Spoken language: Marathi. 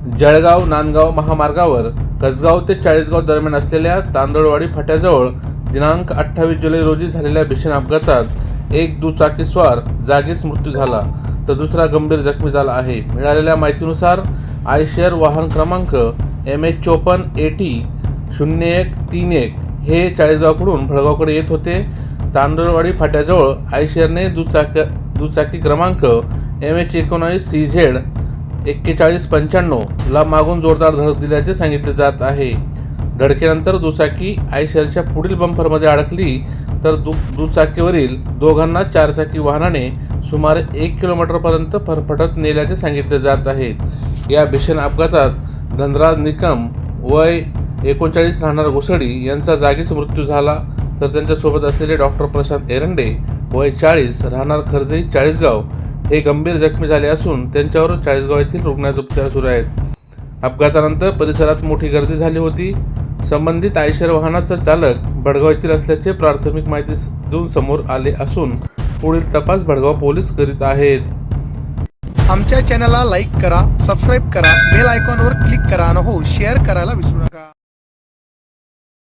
जळगाव नांदगाव महामार्गावर कसगाव ते चाळीसगाव दरम्यान असलेल्या तांदळवाडी फाट्याजवळ दिनांक 28 जुलै रोजी झालेल्या भीषण अपघातात एक दुचाकीस्वार जागीच मृत्यू झाला तर दुसरा गंभीर जखमी झाला आहे। मिळालेल्या माहितीनुसार आयशर वाहन क्रमांक MH54AT0131 हे चाळीसगावकडून भडगावकडे येत होते। तांदळवाडी फाट्याजवळ आयशरने दुचाकी क्रमांक MH19CZ4195 ला मागून जोरदार धडक दिल्याचे सांगितले जात आहे। धडकेनंतर दुचाकी आयशरच्या पुढील बंपरमध्ये अडकली तर दुचाकीवरील दोघांना चारचाकी वाहनाने सुमारे 1 किलोमीटरपर्यंत फरफटत नेल्याचे सांगितले जात आहे। या भीषण अपघातात धनराज निकम वय 39 राहणार घोसडी यांचा जागीच मृत्यू झाला तर त्यांच्यासोबत असलेले डॉक्टर प्रशांत एरंडे वय 40 राहणार खर्जे चाळीसगाव हे गंभीर जखमी झाले असून त्यांच्यावर चाळीसगाव येथील रुग्णालयात उपचार सुरू आहेत। अपघातानंतर परिसरात मोठी गर्दी झाली होती। संबंधित आयशर वाहनाचा चालक भडगाव येथील असल्याचे प्राथमिक माहिती देऊन समोर आले असून पुढील तपास भडगाव पोलीस करीत आहेत। आमच्या चॅनलला लाईक करा, सबस्क्राईब करा, बेल आयकॉनवर क्लिक करा आणि शेअर करायला विसरू नका।